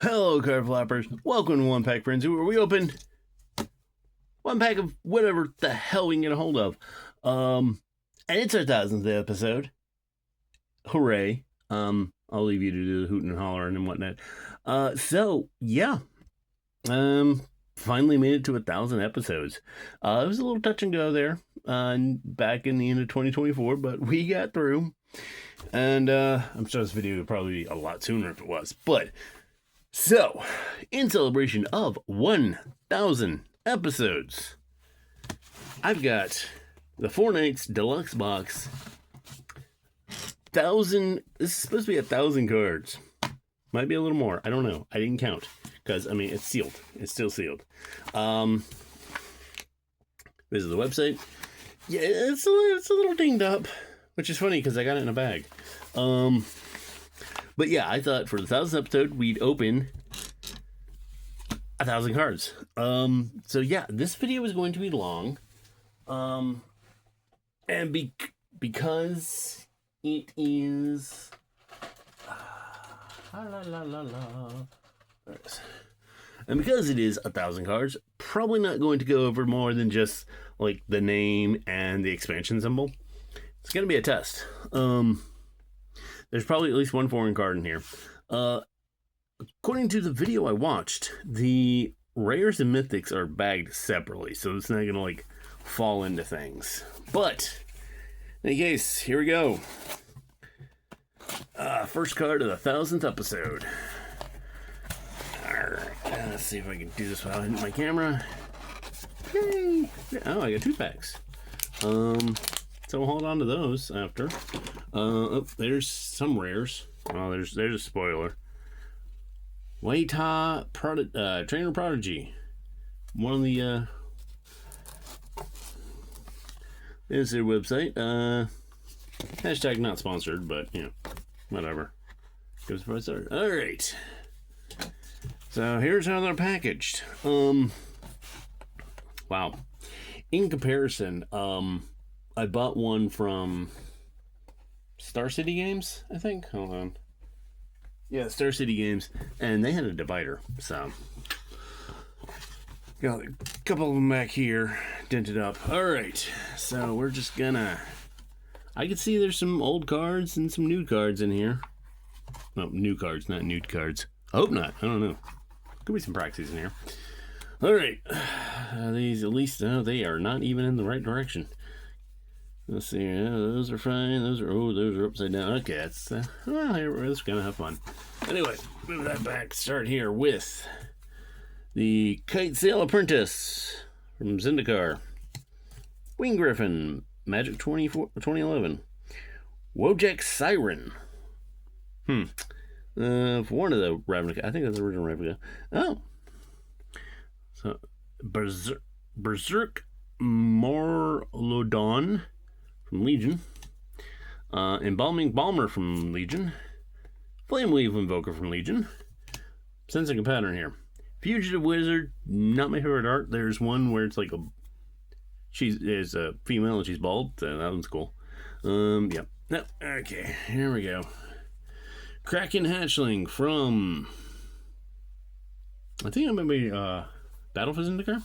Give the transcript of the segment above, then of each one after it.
Hello, card flappers. Welcome to One Pack Frenzy, where we open one pack of whatever the hell we can get a hold of. And it's our 1000th episode. Hooray. I'll leave you to do the hooting and hollering and whatnot. Finally made it to 1,000 episodes. It was a little touch and go there back in the end of 2024, but we got through. And I'm sure this video would probably be a lot sooner if it was. But so, in celebration of 1,000 episodes, I've got the Four Knights Deluxe Box. 1,000. This is supposed to be 1,000 cards. Might be a little more. I don't know. I didn't count because it's sealed. It's still sealed. This is the website. Yeah, it's a little dinged up, which is funny because I got it in a bag. But yeah, I thought for the 1,000th episode, we'd open 1,000 cards. So yeah, this video is going to be long. And because it is... And because it is 1,000 cards, probably not going to go over more than just like the name and the expansion symbol. It's going to be a test. There's probably at least one foreign card in here. According to the video I watched, the rares and mythics are bagged separately, so it's not going to like fall into things. But in any case, here we go. First card of the 1,000th episode. Alright, let's see if I can do this without hitting my camera. Yay! Oh, I got 2 packs. So we'll hold on to those after. There's some rares. Oh, there's a spoiler. Waita Trainer Prodigy. One of the there's their website. Hashtag not sponsored, but you know, whatever. Goes for a start. Alright. So here's how they're packaged. Wow. In comparison, I bought one from Star City Games, I think. Hold on. Yeah, Star City Games. And they had a divider, so. Got a couple of them back here, dented up. Alright, so we're just gonna... I can see there's some old cards and some new cards in here. No, new cards, not nude cards. I hope not. I don't know. Could be some proxies in here. Alright. These, at least, they are not even in the right direction. Let's see. Those are fine. Those are upside down. Okay, that's let's gonna have fun. Anyway, move that back. Start here with the Kite Sail Apprentice from Zendikar. Wing Griffin, Magic 2011. Wojak Siren. For one of the Ravnica, I think that's the original Ravnica. Oh, so Berserk Morlodon from Legion. Embalming Balmer from Legion. Flameweave Invoker from Legion. Sensing a pattern here. Fugitive Wizard, not my favorite art. There's one where it's like she's a female and she's bald, so that one's cool. Yeah. No, okay, here we go. Kraken Hatchling from... I think it might be Battle for Zendikar?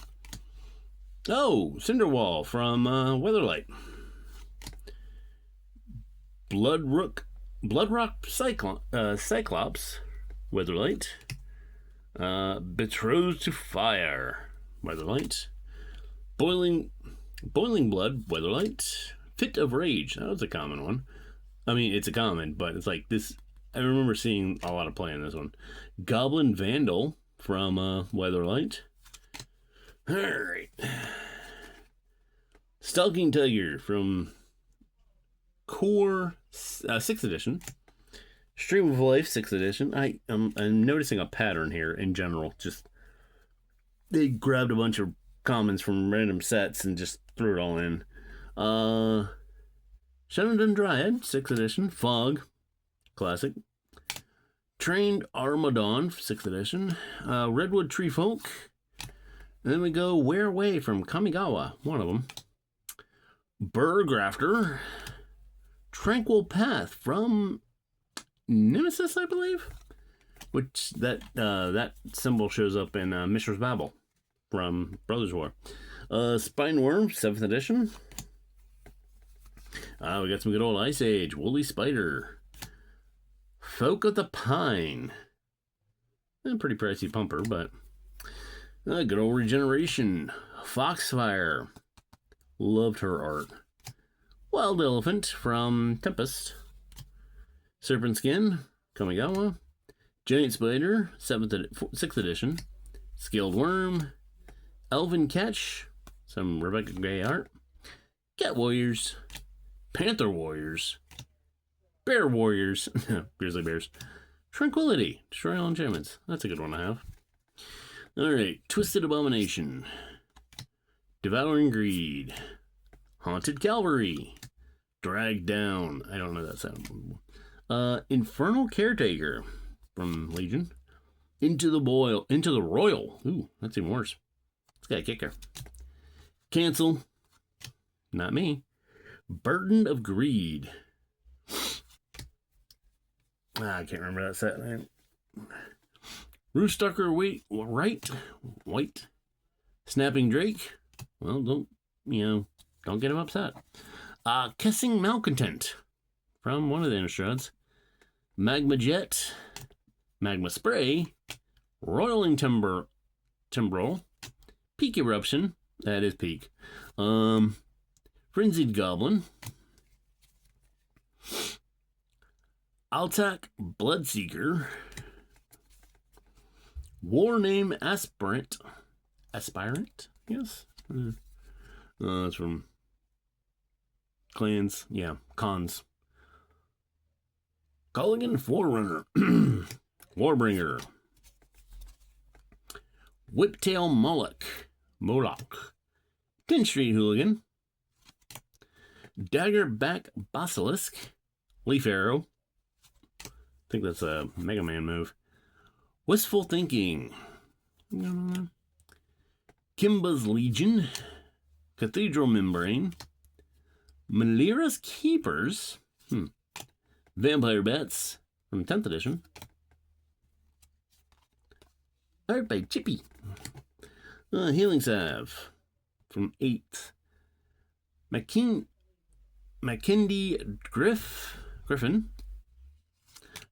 Oh, Cinderwall from Weatherlight. Bloodrock Cyclops, Weatherlight. Betrothed to Fire, Weatherlight. Boiling Blood, Weatherlight. Fit of Rage, that was a common one. I mean, it's a common, but it's like this... I remember seeing a lot of play in this one. Goblin Vandal from Weatherlight. Alright. Stalking Tiger from Core 6th edition. Stream of Life 6th edition. I'm noticing a pattern here in general. Just they grabbed a bunch of commons from random sets and just threw it all in. Shenandoah Dryad 6th edition. Fog Classic. Trained Armadon 6th edition. Redwood Tree Folk. And then we go Wear Away from Kamigawa, one of them. Burgrafter. Tranquil Path from Nemesis, I believe. which that symbol shows up in Mishra's Babel from Brothers War. Spineworm, 7th edition. We got some good old Ice Age. Woolly Spider. Folk of the Pine. Pretty pricey pumper, but good old Regeneration. Foxfire. Loved her art. Wild Elephant from Tempest. Serpent Skin. Kamigawa. Giant Spider. 6th edition. Scaled Worm. Elven Catch. Some Rebecca Gray art. Cat Warriors. Panther Warriors. Bear Warriors. Grizzly Bears. Tranquility. Destroy all enchantments. That's a good one to have. Alright. Twisted Abomination. Devouring Greed. Haunted Cavalry. Dragged Down. I don't know that sound. Infernal Caretaker from Legion. Into the Royal. Ooh, that's even worse. It's got a kicker. Cancel. Not me. Burden of Greed. I can't remember that set name. Rooststucker White. Snapping Drake. Well, don't get him upset. Kissing Malcontent from one of the Innistrads. Magma Jet. Magma Spray. Roiling Timbrel. Peak Eruption. That is Peak. Frenzied Goblin. Altak Bloodseeker. Warname Aspirant. Yes. That's from clans. Yeah, cons. Culligan Forerunner. Warbringer. Whiptail Moloch. 10th Street Hooligan. Daggerback Basilisk. Leaf Arrow. I think that's a Mega Man move. Wistful Thinking. Kimba's Legion. Cathedral Membrane. Malira's Keepers. Vampire Bats from 10th edition. Art by Chippy. Healing Salve from 8th. Mackendy Griffin. Can't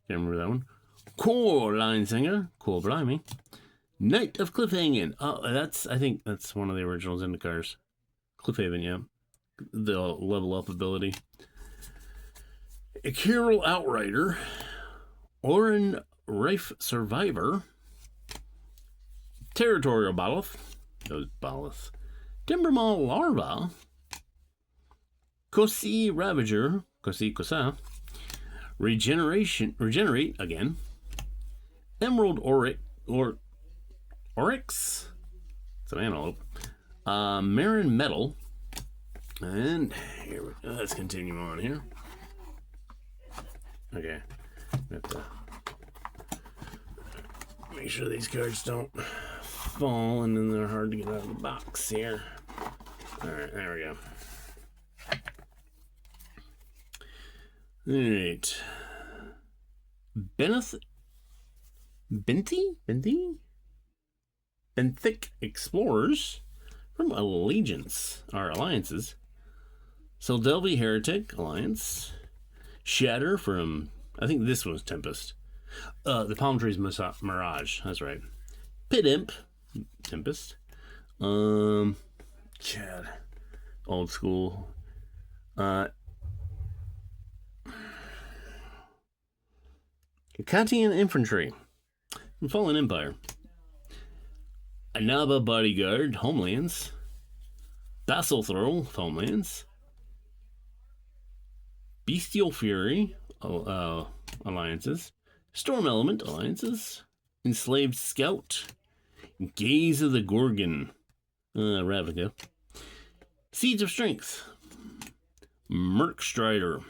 remember that one. Core Line Singer. Cool blimey. Knight of Cliffhaven. Oh, I think that's one of the original Zendikars. Cliffhaven, yeah. The level up ability. Akiral Outrider. Orin Rife Survivor. Territorial Baloth. Those Baloths. Timbermaw Larva. Kosi Ravager. Kosa. Regenerate again. Emerald Oryx. It's an antelope. Marin Metal. And here we go. Let's continue on here. Okay. Have to make sure these cards don't fall and then they're hard to get out of the box here. Alright, there we go. Alright. Benthic Explorers from Alliances. Sildelvi Heretic Alliance. Shatter from, I think this was Tempest. The Palm Trees Mirage, that's right. Pit Imp, Tempest. Chad, old school. Katian Infantry from Fallen Empire. Anaba Bodyguard, Homelands. Basilthrall, Homelands. Bestial Fury, Alliances. Storm Element, Alliances. Enslaved Scout. Gaze of the Gorgon, Ravnica. Seeds of Strength. Merc Strider.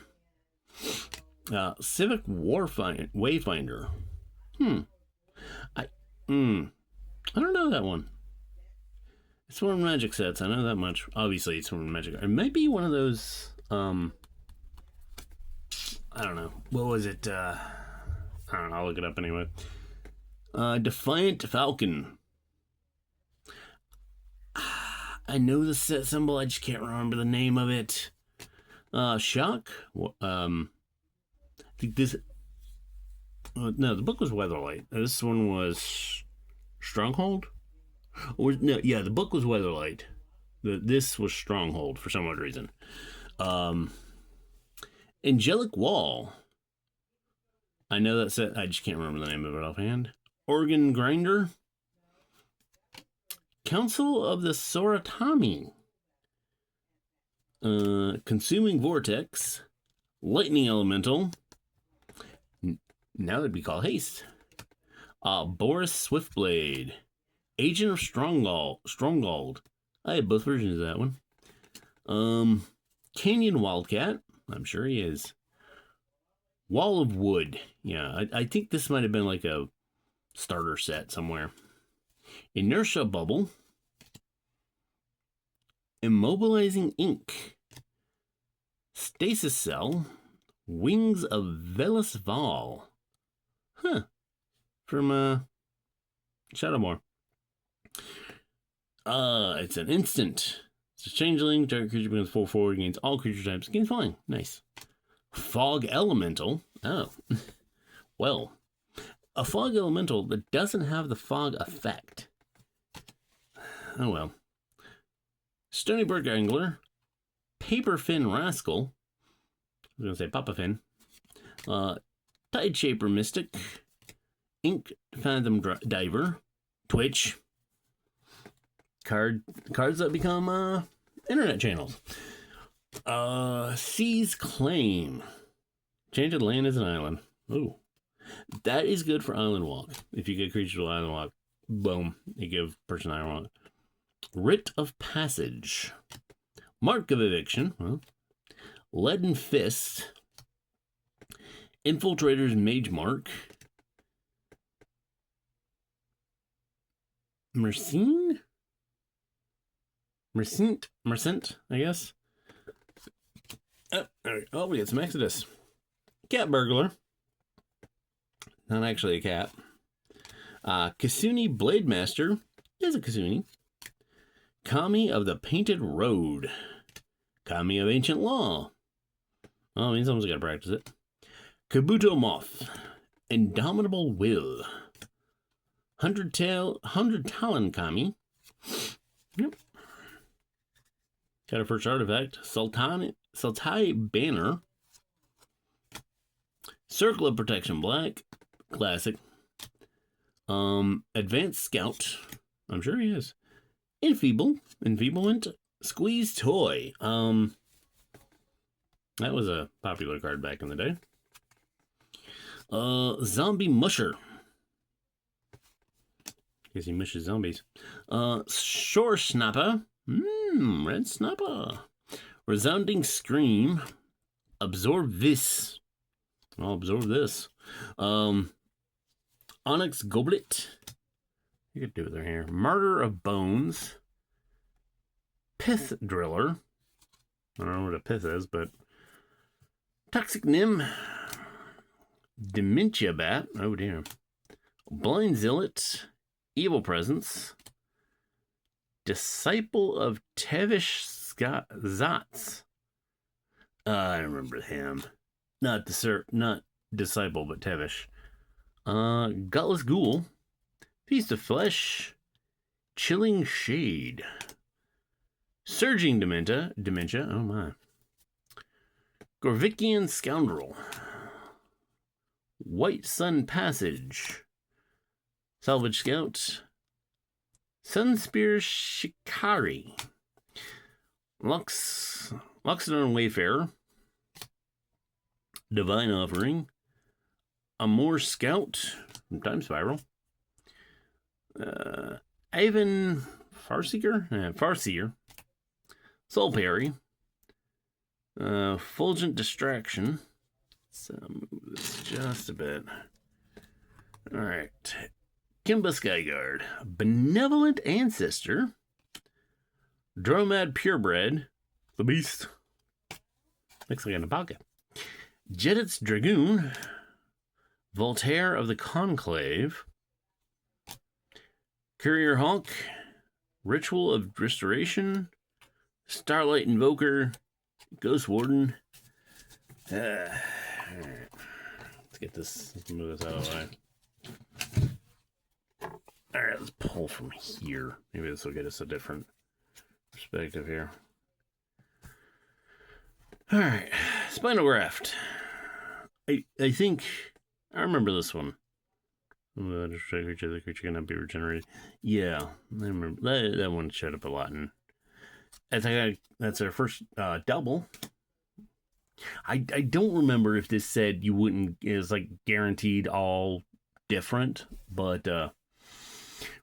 Civic Wayfinder. I don't know that one. It's one of Magic sets. I know that much. Obviously, it's from Magic. It might be one of those. I don't know. What was it? I don't know. I'll look it up anyway. Defiant Falcon. I know the set symbol, I just can't remember the name of it. Shock. I think this. No, the book was Weatherlight. This one was Stronghold. Or no, yeah, the book was Weatherlight. This was Stronghold for some odd reason. Angelic Wall. I know that's it. I just can't remember the name of it offhand. Organ Grinder. Council of the Soratami. Consuming Vortex. Lightning Elemental. Now that'd be called Haste. Boris Swiftblade. Agent of Stronghold. I have both versions of that one. Canyon Wildcat. I'm sure he is. Wall of Wood. Yeah, I think this might have been like a starter set somewhere. Inertia Bubble. Immobilizing Ink. Stasis Cell. Wings of Velas Val. Huh. From Shadowmoor. It's an instant. It's a changeling. Target creature becomes 4/4, gains all creature types, gains flying. Nice. Fog Elemental. Oh. Well. A Fog Elemental that doesn't have the fog effect. Oh well. Stony Brook Angler. Paperfin Rascal. I was going to say Papa Fin. Tide Shaper Mystic. Ink Fathom Diver. Twitch. Cards that become internet channels. Sea's Claim. Chanted land as an island. Ooh. That is good for Island Walk. If you get creature to Island Walk, boom, you give person Island Walk. Writ of Passage. Mark of Eviction. Well, Leaden Fist. Infiltrator's Mage Mark. Mercent, I guess. Oh, we got some Exodus. Cat Burglar. Not actually a cat. Kasuni Blademaster is a Kasuni. Kami of the Painted Road. Kami of Ancient Law. Oh, I mean, someone's got to practice it. Kabuto Moth. Indomitable Will. 100 Talon Kami. Yep. Got a first artifact. Sultai Banner. Circle of Protection Black. Classic. Advanced Scout. I'm sure he is. Enfeeblement. Squeeze Toy. That was a popular card back in the day. Zombie Musher. Guess he mushes zombies. Shore Snapper. Red Snapper. Resounding Scream. Absorb This. I'll absorb this. Onyx Goblet. You could do it here. Martyr of Bones. Pith Driller. I don't know what a pith is, but Toxic Nim. Dementia Bat. Oh dear. Blind Zealot. Evil Presence. Disciple of Tevish Zatz. I remember him. Not Disciple, but Tevish. Gutless Ghoul. Feast of Flesh. Chilling Shade. Surging Dementia. Oh my. Gorvikian Scoundrel. White Sun Passage. Salvage Scout. Sunspear Shikari. Loxodon Wayfarer. Divine Offering. Amor Scout from Time Spiral. Ivan Farseer. Soul Parry. Fulgent Distraction. So move this just a bit. Alright. Kimba Skyguard. Benevolent Ancestor. Dromad Purebred. The Beast. Looks like an Alpaca. Jedit's Dragoon. Voltaire of the Conclave. Courier Hawk, Ritual of Restoration, Starlight Invoker, Ghost Warden. Alright. Let's get this, let's move this out of the way. Alright, let's pull from here. Maybe this will get us a different perspective here. Alright, Spinal Graft. I think I remember this one. Destroy creature, the creature cannot be regenerated. Yeah, I remember that one showed up a lot, and I think that's our first double. I don't remember if this said you wouldn't, is like guaranteed all different, but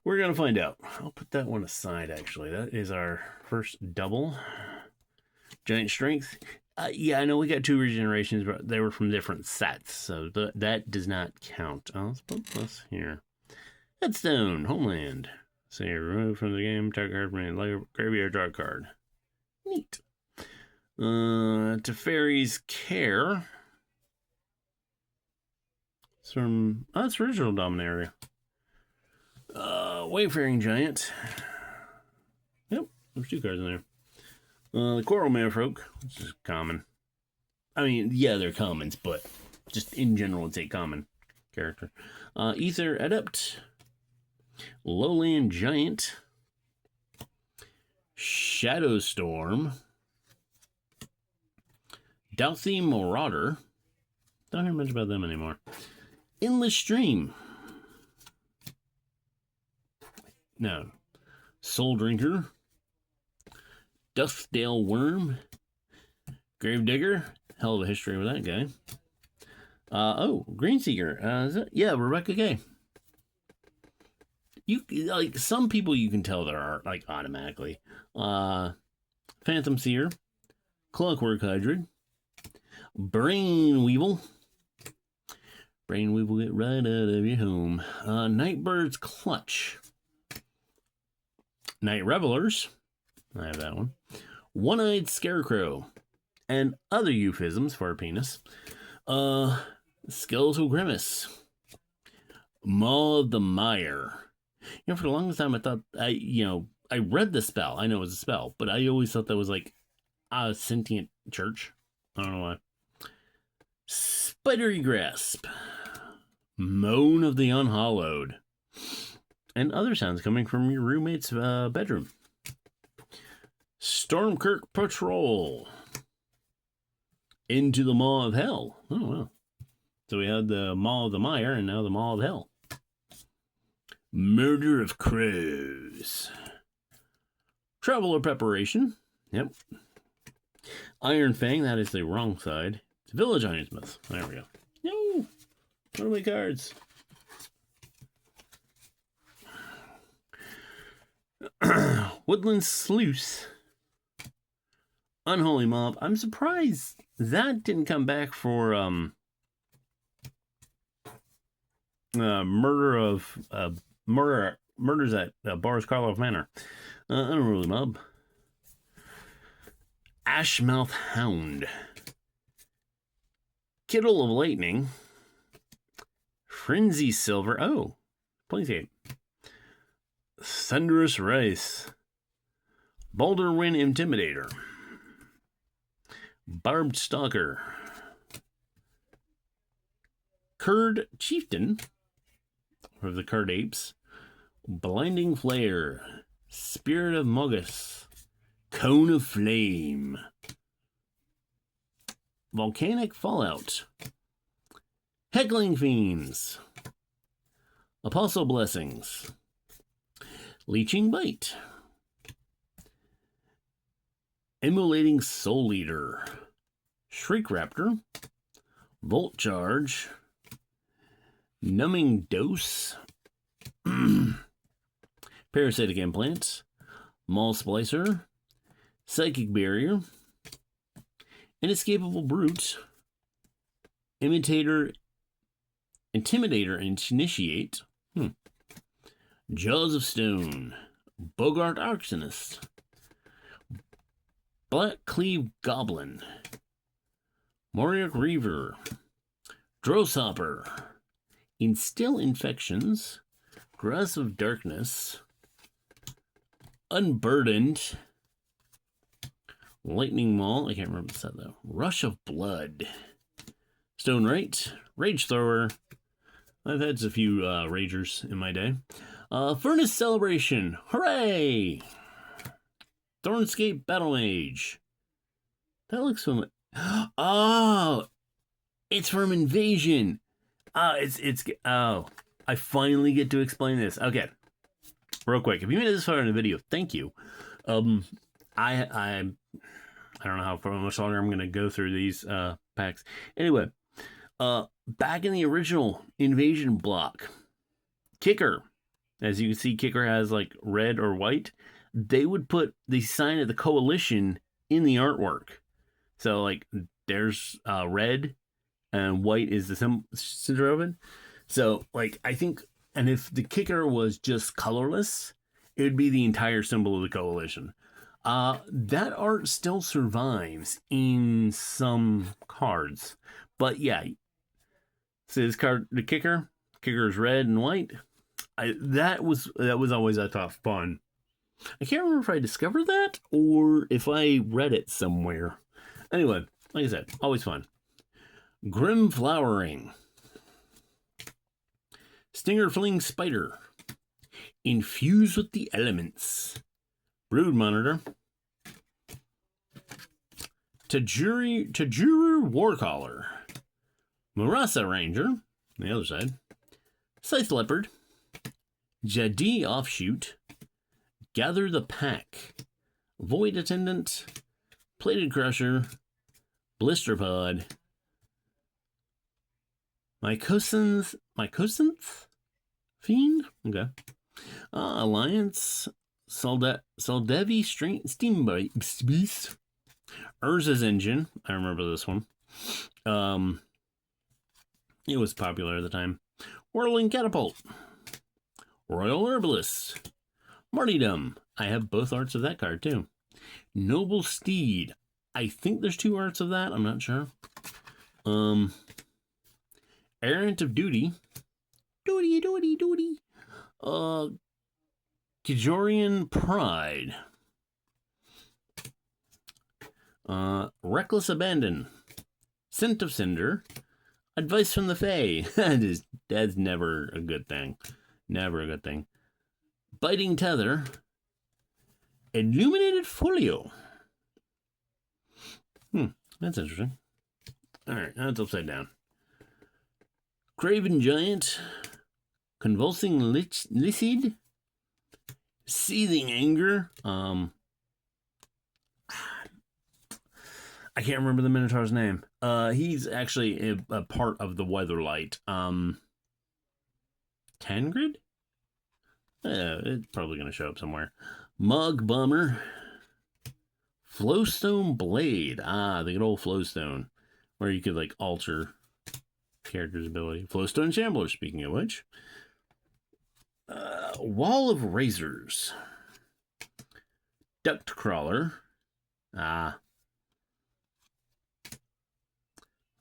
we're gonna find out. I'll put that one aside. Actually, that is our first double. Giant Strength. Yeah, I know we got 2 regenerations, but they were from different sets, so that does not count. Let's put this here. Headstone, Homeland. So you're removed from the game, target card from the graveyard, draw a card. Neat. Teferi's Care. It's from, it's Original Dominaria. Wayfaring Giant. Yep, there's 2 cards in there. The Coral Merfolk, which is common. I mean, yeah, they're commons, but just in general, it's a common character. Ether Adept, Lowland Giant, Shadowstorm, Douthie Marauder. Don't hear much about them anymore. Endless Stream. No. Soul Drinker. Duskdale Worm, Gravedigger, hell of a history with that guy. Greenseeker, yeah, Rebecca Gay. You like some people you can tell there are like automatically. Phantom Seer, Clockwork Hydra, Brain Weevil. Brain Weevil, get right out of your home. Nightbird's Clutch, Night Revelers. I have that one. One-Eyed Scarecrow. And other euphemisms for a penis. Skeletal Grimace. Maw of the Mire. You know, for the longest time I thought, I read the spell. I know it was a spell, but I always thought that was like a sentient church. I don't know why. Spidery Grasp. Moan of the Unhallowed. And other sounds coming from your roommate's bedroom. Stormkirk Patrol. Into the Maw of Hell. Oh, wow. So we had the Maw of the Mire and now the Maw of Hell. Murder of Crows. Traveler Preparation. Yep. Iron Fang, that is the wrong side. It's Village Ironsmith. There we go. No! What are my cards? Woodland Sluice. Unholy Mob. I'm surprised that didn't come back for murders at Boris Karloff Manor. Unholy Mob. Ashmouth Hound. Kittle of Lightning. Frenzy Silver. Oh, Planescape. Thunderous Rice. Boulder Wind Intimidator. Barbed Stalker. Curd Chieftain of the Curd Apes. Blinding Flare. Spirit of Moggus. Cone of Flame. Volcanic Fallout. Heckling Fiends. Apostle Blessings. Leeching Bite. Emulating Soul Eater. Shriek Raptor. Volt Charge. Numbing Dose. Parasitic Implants. Maul Splicer. Psychic Barrier. Inescapable Brute. Intimidator Initiate. Jaws of Stone. Bogart Arsonist. Black Cleave Goblin. Moriark Reaver. Drosshopper. Instill Infections. Grasp of Darkness. Unburdened. Lightning Maul. I can't remember the set though. Rush of Blood. Stone Right. Rage Thrower. I've had a few Ragers in my day. Furnace Celebration. Hooray! Thornscape Battle Mage. That looks familiar. Oh! It's from Invasion. Oh. I finally get to explain this. Okay. Real quick. If you made it this far in the video, thank you. I don't know how much longer I'm going to go through these packs. Anyway, back in the original Invasion block, Kicker, as you can see, Kicker has like red or white. They would put the sign of the Coalition in the artwork. So like there's red and white is the center of it. So like I think, and if the Kicker was just colorless, it would be the entire symbol of the Coalition. That art still survives in some cards, but yeah. So this card, the Kicker is red and white. That was always, I thought, fun. I can't remember if I discovered that or if I read it somewhere. Anyway, like I said, always fun. Grim Flowering. Stinger Fling Spider. Infuse with the Elements. Brood Monitor. Tajuru Warcaller. Murasa Ranger. On the other side. Scythe Leopard. Jadi Offshoot. Gather the Pack. Void Attendant. Plated Crusher. Blister Pod. Mycosynth Fiend? Okay. Alliance. Saldevi Steam Beast. Urza's Engine. I remember this one. It was popular at the time. Whirling Catapult. Royal Herbalist. Martyrdom. I have both arts of that card too. Noble Steed. I think there's 2 arts of that. I'm not sure. Errant of Duty. Duty. Kijorian Pride. Reckless Abandon. Scent of Cinder. Advice from the Fae. That's never a good thing. Never a good thing. Biting Tether. Illuminated Folio. That's interesting. Alright, that's upside down. Craven Giant. Convulsing Lycid. Seething Anger. I can't remember the Minotaur's name. He's actually a part of the Weatherlight. Tangrid? It's probably going to show up somewhere. Mug Bummer. Flowstone Blade. The good old Flowstone. Where you could, like, alter character's ability. Flowstone Shambler, speaking of which. Wall of Razors. Duct Crawler.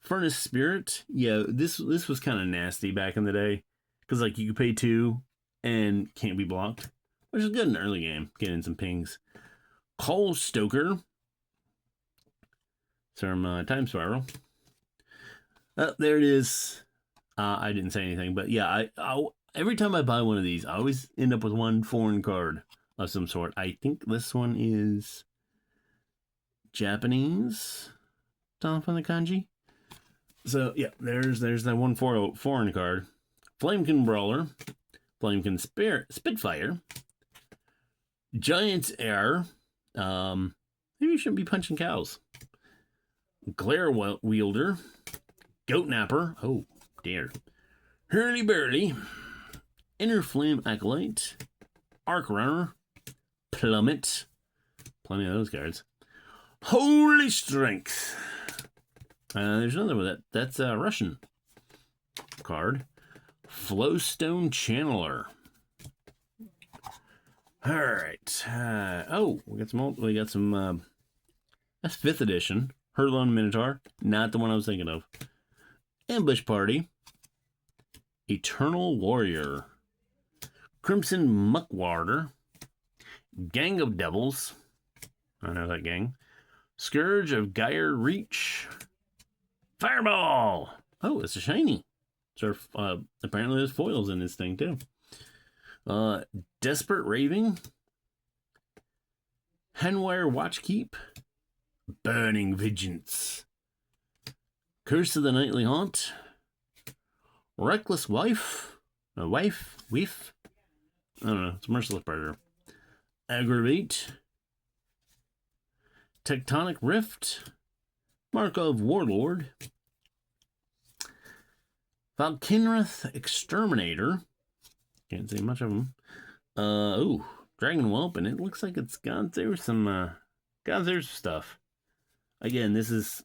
Furnace Spirit. Yeah, this was kind of nasty back in the day. Because, like, you could pay 2 and can't be blocked. Which is good in the early game. Getting some pings. Coal Stoker. Some Time Spiral. There it is. I didn't say anything, but yeah, I every time I buy one of these, I always end up with one foreign card of some sort. I think this one is Japanese. From the kanji. So yeah, there's that 140 foreign card. Flamekin Brawler. Flamekin Spitfire. Giant's Heir. Maybe you shouldn't be punching cows. Glare Wielder. Goat Napper. Oh, dear. Hurly Burly. Inner Flame Acolyte. Arc Runner. Plummet. Plenty of those cards. Holy Strength. There's another one. That's a Russian card. Flowstone Channeler. All right. We got some. That's 5th edition. Hurlon Minotaur. Not the one I was thinking of. Ambush Party. Eternal Warrior. Crimson Muckwarder. Gang of Devils. I know that gang. Scourge of Gyre Reach. Fireball! Oh, it's a shiny. So, apparently there's foils in this thing, too. Desperate Raving. Henwire Watchkeep. Burning Vengeance. Curse of the Nightly Haunt. Reckless Wife. Wife? I don't know. It's a Merciless Predator. Aggravate. Tectonic Rift. Mark of Warlord. Valkinrith Exterminator. Can't see much of them. Dragon Whelp, and it looks like it's gone through some stuff. Again, this is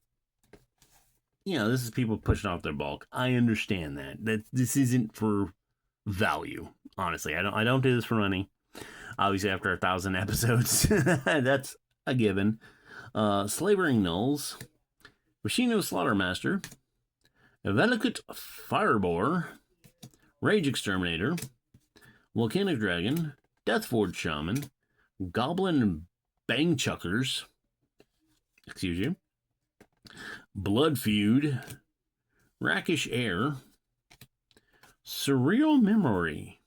people pushing off their bulk. I understand that this isn't for value. Honestly, I don't do this for money. Obviously, after 1,000 episodes, that's a given. Slavering Nulls, Rashino Slaughtermaster, Velikut Firebore, Rage Exterminator, Volcanic Dragon, Deathforge Shaman, Goblin Bangchuckers, excuse you, Blood Feud, Rakish Air, Surreal Memory,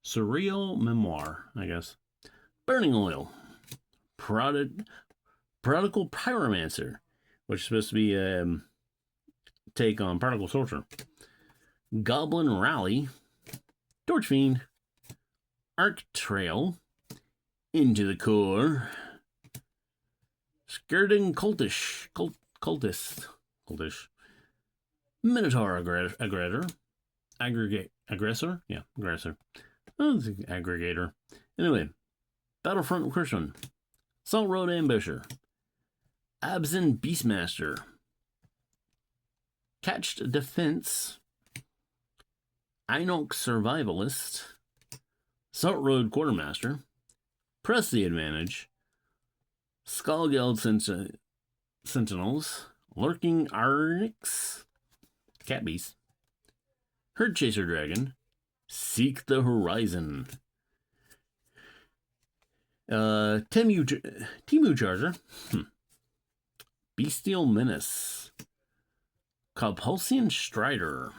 Surreal Memoir, I guess, Burning Oil, Prodigal Pyromancer, which is supposed to be a take on Particle Sorcerer, Goblin Rally, Torch Fiend, Arc Trail, Into the Core, Skirting Cultish, Minotaur Aggressor, Aggressor. Oh, it's an aggregator. Anyway, Battlefront Christian, Salt Road Ambusher, Abzin Beastmaster, Catched Defense, Inox Survivalist, Salt Road Quartermaster, Press the Advantage, Skullgeld Sentinels, Lurking Arnix, Cat Beast, Herd Chaser Dragon, Seek the Horizon, Timu Charger, Bestial Menace, Compulsion Strider,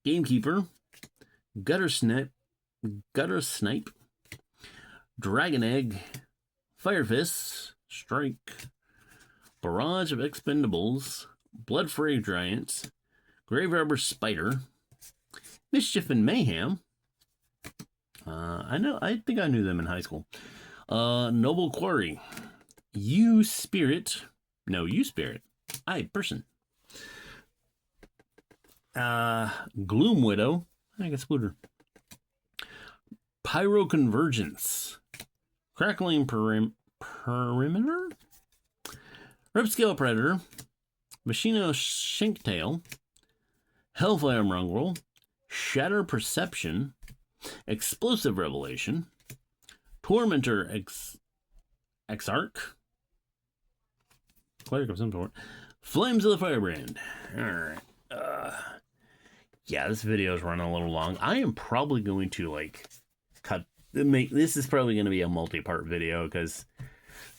Gamekeeper, Gutter Snipe, Dragon Egg, Fire Fist, Strike, Barrage of Expendables, Blood Fray Giants, Grave Arbor Spider, Mischief and Mayhem. I think I knew them in high school. Noble Quarry, You Spirit, person. Gloom Widow, I guess Spooter. Pyro Convergence, Crackling Perimeter, Ripscale Predator, Machino Shanktail, Hellfire Mongrel, Shatter Perception, Explosive Revelation, Tormentor Exarch, Cleric of some sort, Flames of the Firebrand. Alright. Yeah, this video is running a little long. I am probably going to this is probably going to be a multi-part video because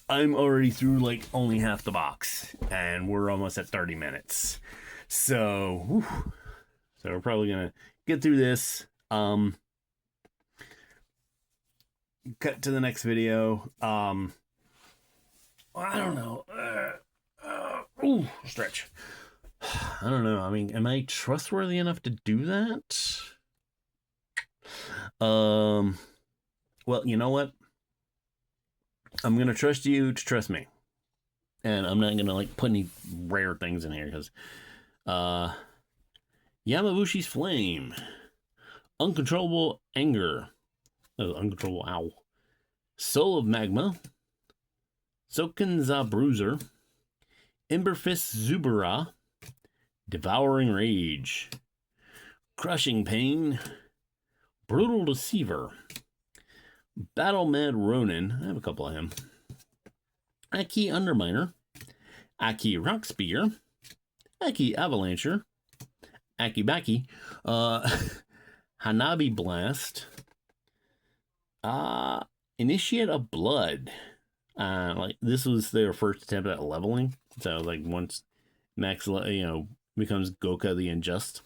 I'm already through only half the box and we're almost at 30 minutes. So we're probably going to get through this. Cut to the next video. I don't know. Stretch. I don't know. I mean, am I trustworthy enough to do that? Well, you know what? I'm going to trust you to trust me. And I'm not going to put any rare things in here because Yamabushi's Flame, Uncontrollable Anger, Uncontrollable Owl, Soul of Magma, Sokenza Bruiser, Emberfist Zubara, Devouring Rage, Crushing Pain, Brutal Deceiver, Battle Mad Ronin, I have a couple of him, Aki Underminer, Aki Rock Spear, Aki Avalancher, Aki Baki, Hanabi Blast, Uh, Initiate of Blood. Like this was their first attempt at leveling. So like once Max, becomes Goka the Unjust.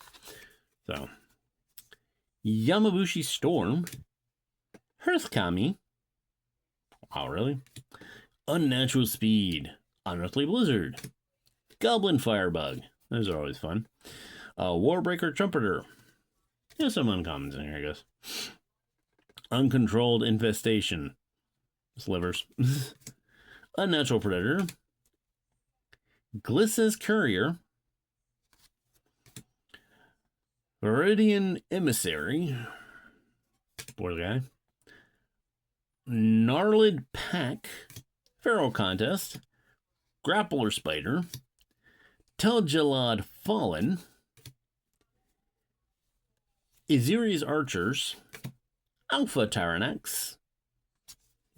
So Yamabushi Storm, Hearthkami. Oh, really? Unnatural Speed, Unearthly Blizzard, Goblin Firebug. Those are always fun. Warbreaker Trumpeter. There's some uncommons in here, I guess. Uncontrolled Infestation. Slivers. Unnatural Predator. Glissa's Courier. Viridian Emissary. Poor guy. Gnarled Pack. Feral Contest. Grappler Spider. Telgelad Fallen. Iziri's Archers. Alpha Tyrannax.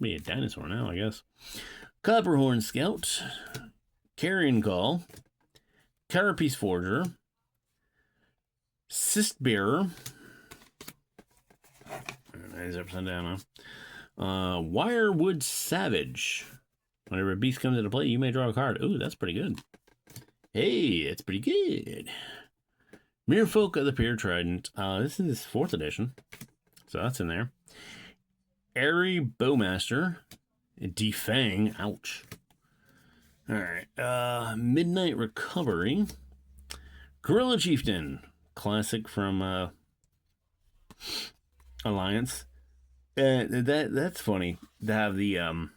Be a dinosaur now, I guess. Copperhorn Scout. Carrion Call. Carapace Forger. Cyst Bearer. He's upside down, huh? Wirewood Savage. Whenever a beast comes into play, you may draw a card. Ooh, that's pretty good. Hey, that's pretty good. Merfolk of the Pure Trident. This is 4th edition. So that's in there. Airy Bowmaster. Defang. Ouch. Alright. Midnight Recovery. Gorilla Chieftain. Classic from Alliance. That's funny to have the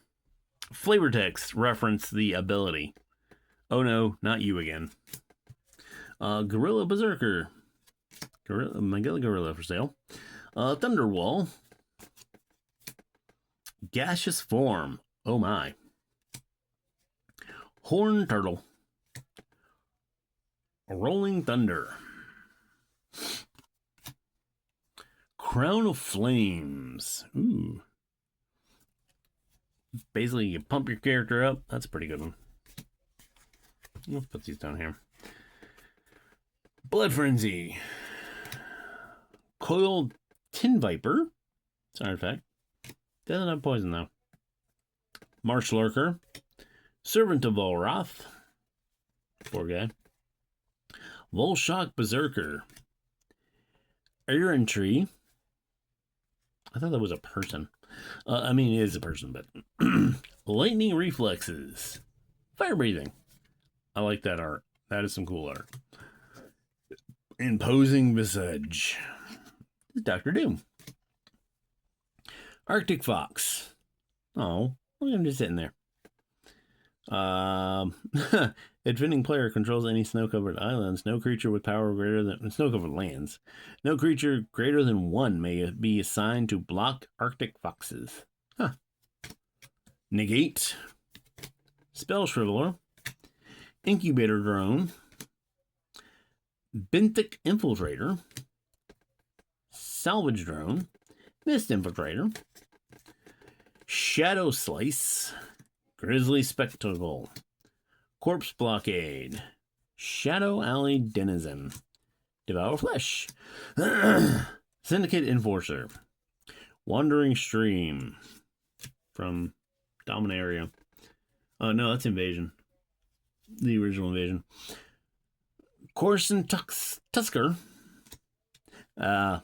flavor text reference the ability. Oh no, not you again. Gorilla Berserker. Magilla Gorilla for sale. Thunderwall. Gaseous Form. Oh my. Horn Turtle. Rolling Thunder. Crown of Flames. Ooh. Basically, you pump your character up. That's a pretty good one. Let's put these down here. Blood Frenzy. Coiled Tin Viper. It's an artifact. Doesn't have poison, though. Marsh Lurker. Servant of Volrath. Poor guy. Volshock Berserker. Iron Tree. I thought that was a person. I mean, it is a person, but... Lightning Reflexes. Fire Breathing. I like that art. That is some cool art. Imposing Visage. Dr. Doom. Arctic Fox. Oh, look at him just sitting there. Adventing player controls any snow-covered islands. No creature with power greater than... Snow-covered lands. No creature greater than 1 may be assigned to block Arctic Foxes. Huh. Negate. Spell Shriveler. Incubator Drone. Benthic Infiltrator. Salvage Drone. Mist Infiltrator. Shadow Slice. Grizzly Spectacle. Corpse Blockade. Shadow Alley Denizen. Devour Flesh. Syndicate Enforcer. Wandering Stream. From Dominaria. Oh, no, that's Invasion. The original Invasion. Corson Tusker. The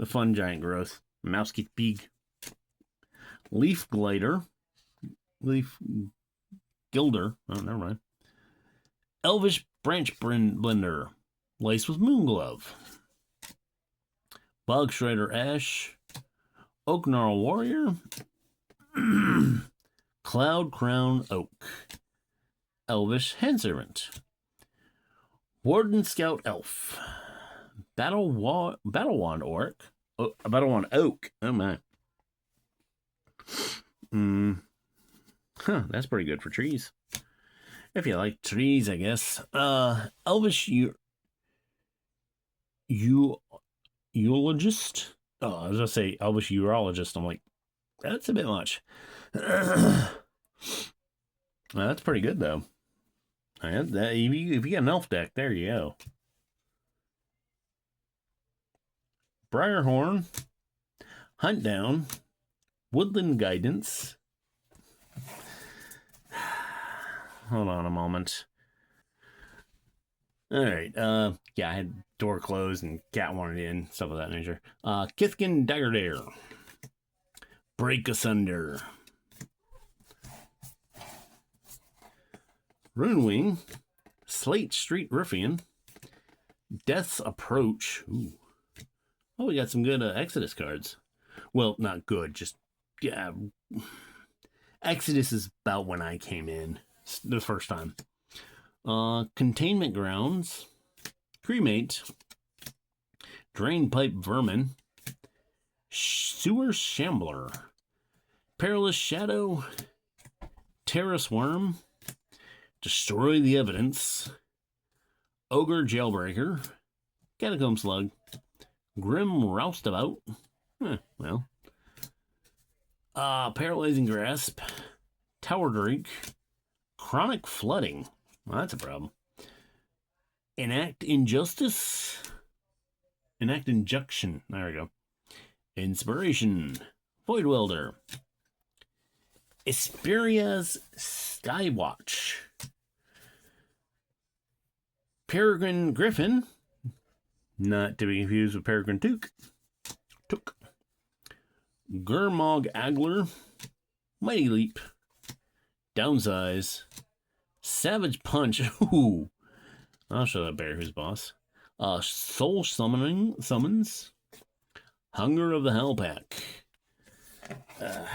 fun giant growth. Mousky Pig. Leaf Glider. Leaf Gilder. Oh, never mind. Elvish Branch Blender. Laced with Moonglove. Bog Shredder Ash. Oak Gnarl Warrior. Cloud Crown Oak. Elvish Handservant. Warden Scout Elf. Battle Wand Orc. Oh, Battle Wand Oak. Oh my. That's pretty good for trees. If you like trees, I guess. Elvish Eulogist. Oh, I was gonna say Elvish Urologist. I'm like, that's a bit much. That's pretty good though. If you get an elf deck, there you go. Briarhorn, Hunt Down, Woodland Guidance. Hold on a moment. Alright, yeah, I had door closed and cat wanted in, stuff of that nature. Kithkin Daggerdare. Break Asunder. Runewing. Slate Street Ruffian. Death's Approach. Ooh. Oh, we got some good Exodus cards. Well, not good, just, yeah. Exodus is about when I came in the first time. Containment Grounds, Cremate, Drain Pipe Vermin, Sewer Shambler, Perilous Shadow, Terrace Worm, Destroy the Evidence, Ogre Jailbreaker, Catacomb Slug, Grim Roustabout, Paralyzing Grasp, Tower Drake, Chronic Flooding. Well, that's a problem. Enact Injustice. Enact Injunction. There we go. Inspiration. Void Welder. Esperia's Skywatch. Peregrine Griffin. Not to be confused with Peregrine Took. Gurmog Agler. Mighty Leap. Downsize. Savage Punch. Ooh. I'll show that bear who's boss. Soul Summons. Hunger of the Hell Pack. The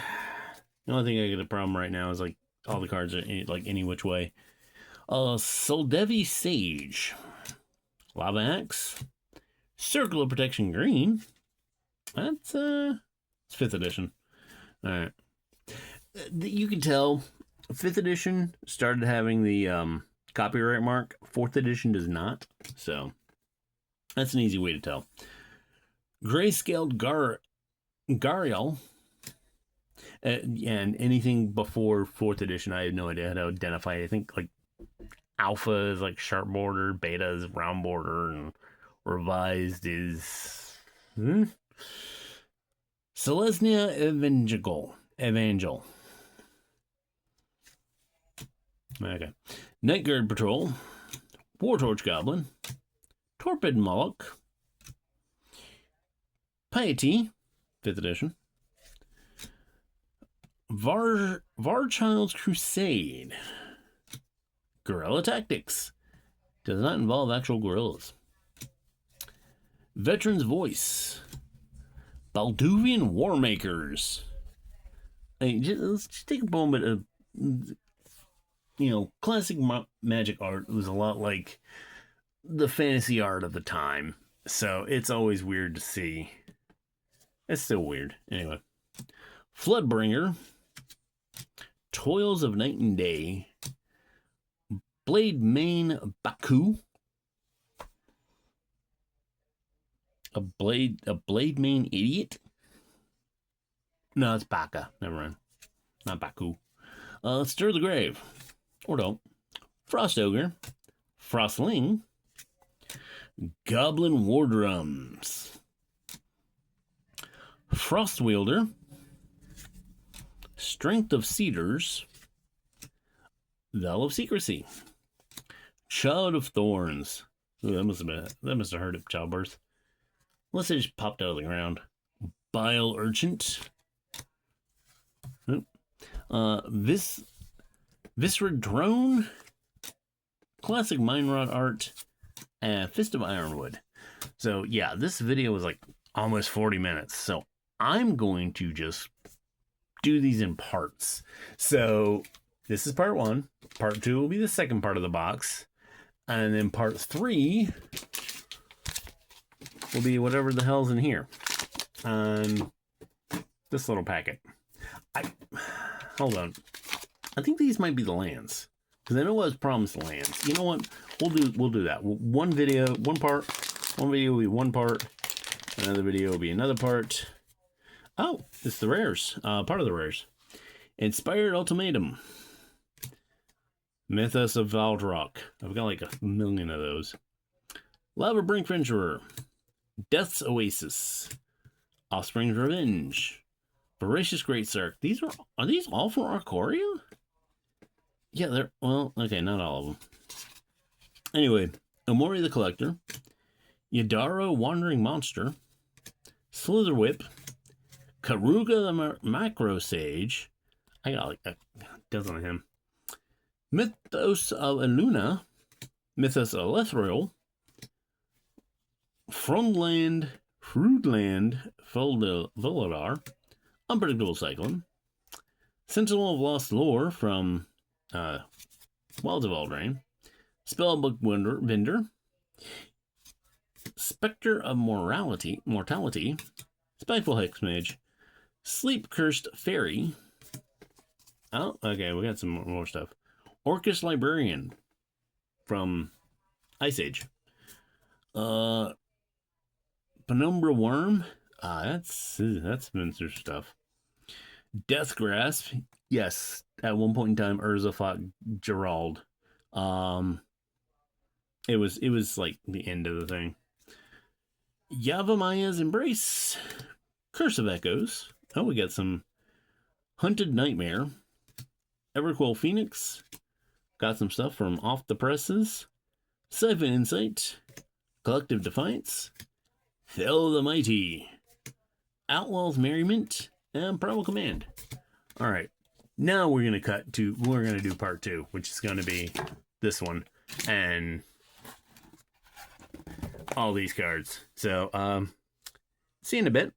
only thing I get a problem right now is like all the cards are like any which way. Soldevi Sage. Lava Axe. Circle of Protection Green. That's it's 5th edition. Alright. You can tell 5th edition started having the copyright mark. 4th edition does not. So that's an easy way to tell. Grayscaled Gariel. And anything before 4th edition, I had no idea how to identify. I think like Alpha is like sharp border, Beta is round border, and Revised is Selesnya Evangel. Okay. Night Guard Patrol. Wartorch Goblin. Torpid Moloch. Piety. 5th edition. Varchild's Crusade. Guerrilla Tactics. Does not involve actual guerrillas. Veteran's Voice. Balduvian Warmakers. Let's just take a moment of, classic magic art was a lot like the fantasy art of the time. So it's always weird to see. It's still weird. Anyway. Floodbringer. Toils of Night and Day. Blade Main Baku. A Blade Main Idiot? No, it's Baka. Never mind. Not Baku. Stir the Grave. Or don't. Frost Ogre. Frostling. Goblin War Drums. Frost Wielder. Strength of Cedars. Veil of Secrecy. Child of Thorns. Ooh, that must have hurt at childbirth. Unless it just popped out of the ground. Bile Urchant. Viscera Drone. Classic Mine Rod art. And Fist of Ironwood. So yeah, this video was like almost 40 minutes. So I'm going to just do these in parts. So this is part 1. Part 2 will be the second part of the box. And then part 3 will be whatever the hell's in here. This little packet. Hold on. I think these might be the lands. Because I know I was promised lands. You know what? We'll do that. One video will be one part. Another video will be another part. Oh, it's the rares. Part of the rares. Inspired Ultimatum. Mythos of Valdrock. I've got like 1 million of those. Lava Brink Venturer. Death's Oasis. Offspring's Revenge. Voracious Great Sark. Are these all for Arcoria? Yeah, they're, well, okay, not all of them. Anyway, Omori the Collector, Yadaro Wandering Monster, Slither Whip, Karuga the Macro Sage. I got like a dozen of him. Mythos of Eluna, Mythos of Elethril, Frontland, Voladar, Unpredictable Cyclone, Sentinel of Lost Lore from Wilds of Eldraine, Spellbook Vendor, Spectre of Mortality, Spiteful Hexmage, Sleep Cursed Fairy. Oh, okay, we got some more stuff. Orcus Librarian from Ice Age. Penumbra Worm. That's Spencer stuff. Death Grasp. Yes, at one point in time, Urza fought Gerald. It was like the end of the thing. Yavamaya's Embrace. Curse of Echoes. Oh, we got some Hunted Nightmare. Everquill Phoenix. Got some stuff from Off the Presses. Siphon Insight. Collective Defiance. Fell the Mighty. Outlaw's Merriment. And Primal Command. Alright. Now we're going to do part 2, which is going to be this one. And all these cards. So, see you in a bit.